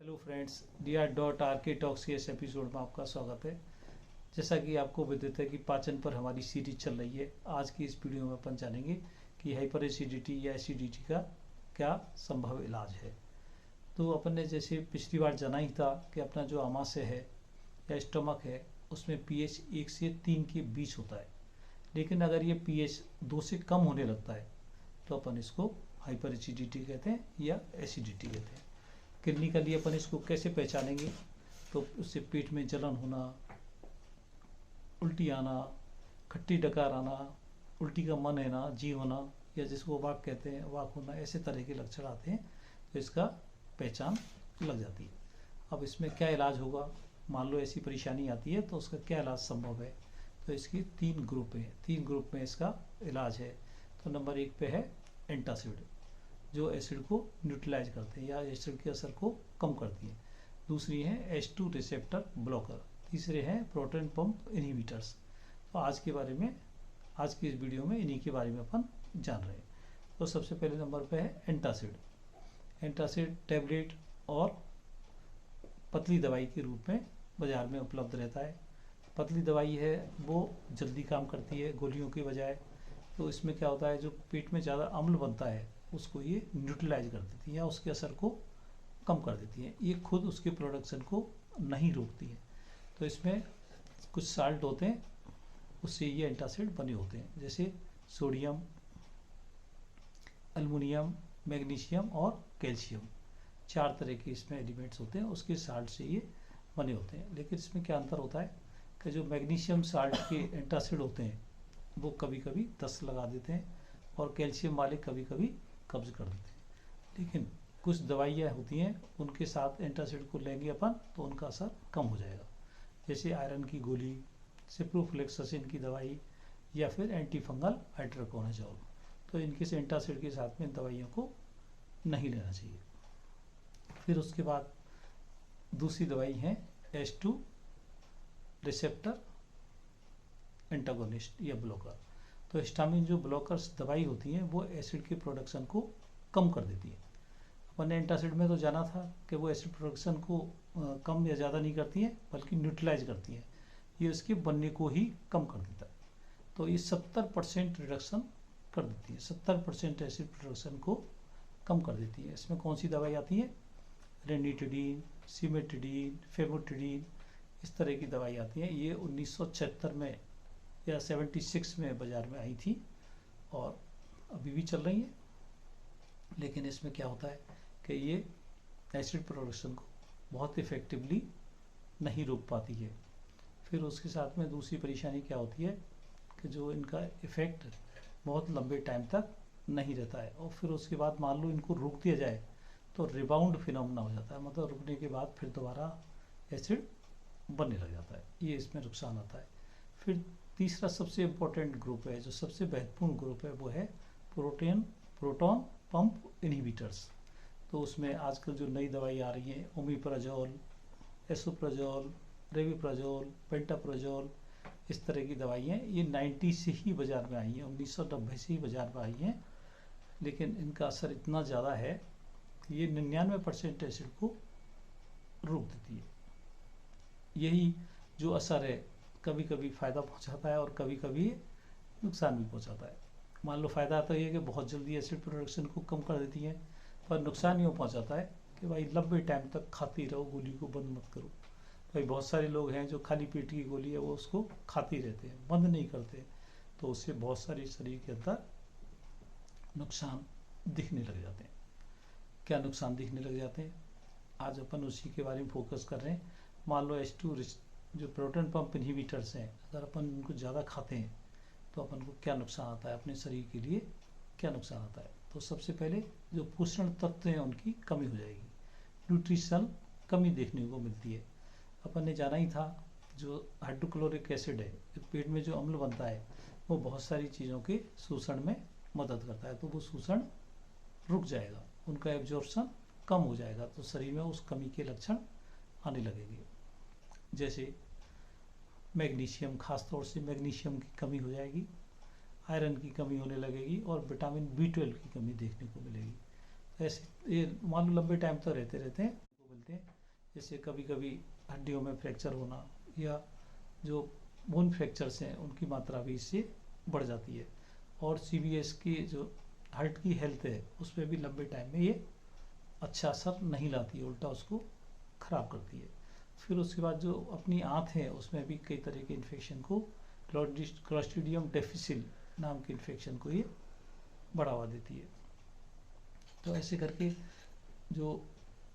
Hello friends, DR.RK talks के इस episode में आपका स्वागत है। जैसा कि आपको विदित है कि पाचन पर हमारी सीरीज चल रही है। आज की इस वीडियो में अपन जानेंगे कि हाइपर एसिडिटी या एसिडिटी का क्या संभव इलाज है। तो अपन ने जैसे पिछली बार जाना ही था कि अपना जो आमाशय है या स्टमक है उसमें pH 1 से 3 के बीच होता है। लेकिन अगर ये pH 2 से कम होने लगता है तो अपन इसको हाइपर एसिडिटी कहते हैं या एसिडिटी कहते हैं। क्लिनिकली अपन इसको कैसे पहचानेंगे? तो उससे पेट में जलन होना, उल्टी आना, खट्टी डकार आना, उल्टी का मन है ना, जी होना, या जिसको वाक कहते हैं, वाक होना, ऐसे तरह के लक्षण आते हैं तो इसका पहचान लग जाती है। अब इसमें क्या इलाज होगा? मान लो ऐसी परेशानी आती है तो उसका क्या इलाज संभव है? तो इसकी 3 ग्रुप हैं। 3 ग्रुप में इसका इलाज है। तो नंबर 1 पे है एंटासिड, जो एसिड को न्यूट्रलाइज करते हैं या एसिड के असर को कम करती है। दूसरी है H2 रिसेप्टर ब्लॉकर। तीसरे हैं प्रोटॉन पंप इनहिबिटर्स। तो आज की इस वीडियो में इन्हीं के बारे में अपन जान रहे हैं। तो सबसे पहले नंबर पे है एंटासिड। एंटासिड टैबलेट और पतली दवाई के रूप में बाजार में उपलब्ध रहता है। पतली दवाई है वो जल्दी काम करती है गोलियों के बजाय। तो इसमें क्या होता है, जो पेट में ज़्यादा अम्ल बनता है उसको ये न्यूट्रलाइज कर देती है या उसके असर को कम कर देती है। ये खुद उसके प्रोडक्शन को नहीं रोकती है। तो इसमें कुछ साल्ट होते हैं, उससे ये एंटासिड बने होते हैं, जैसे सोडियम, एल्युमिनियम, मैग्नीशियम और कैल्शियम। 4 तरह के इसमें एलिमेंट्स होते हैं, उसके साल्ट से ये बने होते हैं। लेकिन इसमें क्या अंतर होता है कि जो मैग्नीशियम साल्ट के एंटासिड होते हैं वो कभी कभी दस्त लगा देते हैं और कैल्शियम वाले कभी कभी कब्ज कर देते हैं। लेकिन कुछ दवाइयाँ होती हैं उनके साथ एंटासिड को लेंगे अपन तो उनका असर कम हो जाएगा, जैसे आयरन की गोली, सिप्रोफ्लेक्सासिन की दवाई या फिर एंटी फंगल हाइड्रोकोनाजोल। तो इनके से एंटासिड के साथ में दवाइयों को नहीं लेना चाहिए। फिर उसके बाद दूसरी दवाई है H2 रिसेप्टर एंटागोनिस्ट या ब्लॉकर। तो हिस्टामिन जो ब्लॉकर्स दवाई होती हैं वो एसिड के प्रोडक्शन को कम कर देती है। अपन ने एंटासिड में तो जाना था कि वो एसिड प्रोडक्शन को कम या ज़्यादा नहीं करती है बल्कि न्यूट्रलाइज करती है। ये उसके बनने को ही कम कर देता है। तो ये 70% रिडक्शन कर देती है, 70% एसिड प्रोडक्शन को कम कर देती है। इसमें कौन सी दवाई आती है? रेनिटिडीन, सिमेटिडीन, फेमोटिडीन, इस तरह की दवाई आती है। ये 1976 में या 76 में बाजार में आई थी और अभी भी चल रही है। लेकिन इसमें क्या होता है कि ये एसिड प्रोडक्शन को बहुत इफ़ेक्टिवली नहीं रोक पाती है। फिर उसके साथ में दूसरी परेशानी क्या होती है कि जो इनका इफ़ेक्ट बहुत लंबे टाइम तक नहीं रहता है और फिर उसके बाद मान लो इनको रोक दिया जाए तो रिबाउंड फिनोमेना हो जाता है, मतलब रुकने के बाद फिर दोबारा एसिड बनने लग जाता है। ये इसमें नुकसान आता है। फिर तीसरा सबसे इम्पोर्टेंट ग्रुप है, जो सबसे महत्वपूर्ण ग्रुप है, वो है प्रोटॉन पंप इनहिबिटर्स। तो उसमें आजकल जो नई दवाई आ रही है, ओमिप्राजोल, एसोप्राजोल, रेविप्राजोल, पेंटाप्राजोल, इस तरह की दवाइयाँ ये 90 से ही बाजार में आई हैं, 1990 से ही बाजार में आई हैं। लेकिन इनका असर इतना ज़्यादा है कि ये 99% एसिड को रोक देती है। यही जो असर है कभी कभी फ़ायदा पहुंचाता है और कभी कभी नुकसान भी पहुंचाता है। मान लो फ़ायदा तो ये है कि बहुत जल्दी एसिड प्रोडक्शन को कम कर देती है, पर नुकसान यूँ पहुंचाता है कि भाई लंबे टाइम तक खाती रहो, गोली को बंद मत करो। भाई बहुत सारे लोग हैं जो खाली पेट की गोली है वो उसको खाते रहते हैं, बंद नहीं करते, तो उससे बहुत सारी शरीर के अंदर नुकसान दिखने लग जाते हैं। क्या नुकसान दिखने लग जाते हैं? आज अपन उसी के बारे में फोकस कर रहे हैं। मान लो H2 जो प्रोटॉन पंप इनहिबिटर्स हैं, अगर अपन उनको ज़्यादा खाते हैं तो अपन को क्या नुकसान आता है, अपने शरीर के लिए क्या नुकसान आता है? तो सबसे पहले जो पोषण तत्व हैं उनकी कमी हो जाएगी, न्यूट्रिशनल कमी देखने को मिलती है। अपन ने जाना ही था जो हाइड्रोक्लोरिक एसिड है, जो पेट में जो अम्ल बनता है वो बहुत सारी चीज़ों के शोषण में मदद करता है। तो वो शोषण रुक जाएगा, उनका एब्जॉर्प्शन कम हो जाएगा, तो शरीर में उस कमी के लक्षण आने लगेंगे। जैसे मैग्नीशियम, खास तौर से मैग्नीशियम की कमी हो जाएगी, आयरन की कमी होने लगेगी और विटामिन B12 की कमी देखने को मिलेगी। ऐसे ये मान लो लंबे टाइम तक रहते हैं तो बोलते हैं जैसे कभी कभी हड्डियों में फ्रैक्चर होना या जो बोन फ्रैक्चर्स हैं उनकी मात्रा भी इससे बढ़ जाती है। और CVS की जो हार्ट की हेल्थ है उस पर भी लंबे टाइम में ये अच्छा असर नहीं लाती है, उल्टा उसको ख़राब करती है। फिर उसके बाद जो अपनी आँत है उसमें भी कई तरह के इन्फेक्शन को, क्लॉस्ट्रीडियम डिफिसिल नाम के इन्फेक्शन को ये बढ़ावा देती है। तो ऐसे करके जो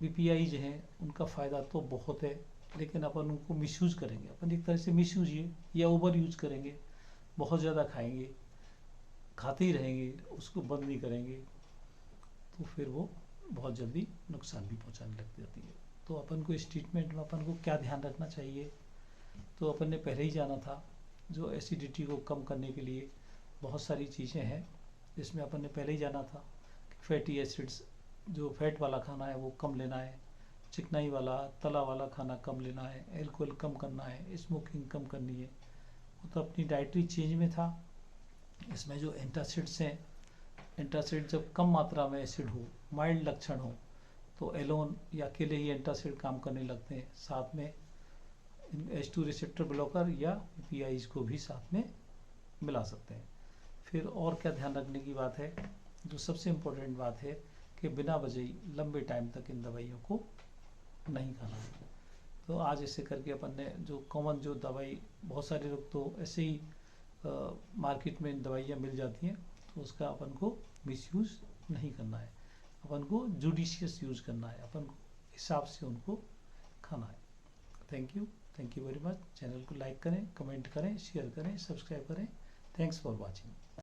BPI जो हैं उनका फ़ायदा तो बहुत है, लेकिन अपन उनको मिसयूज़ करेंगे, अपन एक तरह से मिसयूज या ओवर यूज करेंगे, बहुत ज़्यादा खाएंगे, खाते ही रहेंगे, उसको बंद नहीं करेंगे, तो फिर वो बहुत जल्दी नुकसान भी पहुंचाने लग जाती है। तो अपन को इस ट्रीटमेंट में अपन को क्या ध्यान रखना चाहिए, तो अपन ने पहले ही जाना था जो एसिडिटी को कम करने के लिए बहुत सारी चीज़ें हैं, जिसमें अपन ने पहले ही जाना था कि फैटी एसिड्स, जो फैट वाला खाना है वो कम लेना है, चिकनाई वाला तला वाला खाना कम लेना है, एल्कोहल कम करना है, स्मोकिंग कम करनी है। वो तो अपनी डाइटरी चेंज में था। इसमें जो एंटासिड्स हैं, एंटासिड जब कम मात्रा में एसिड हो, माइल्ड लक्षण हो, तो एलोन या अकेले ही एंटासिड काम करने लगते हैं। साथ में H2 रिसेप्टर ब्लॉकर या PIs को भी साथ में मिला सकते हैं। फिर और क्या ध्यान रखने की बात है, जो सबसे इम्पोर्टेंट बात है कि बिना वजह लंबे टाइम तक इन दवाइयों को नहीं खाना है। तो आज ऐसे करके अपन ने जो कॉमन जो दवाई, बहुत सारे लोग तो ऐसे ही मार्केट में दवाइयाँ मिल जाती हैं, तो उसका अपन को मिसयूज़ नहीं करना है, अपन को जुडिशियस यूज़ करना है, अपन को हिसाब से उनको खाना है। Thank you very much. Channel को लाइक करें, कमेंट करें, शेयर करें, सब्सक्राइब करें। Thanks for watching.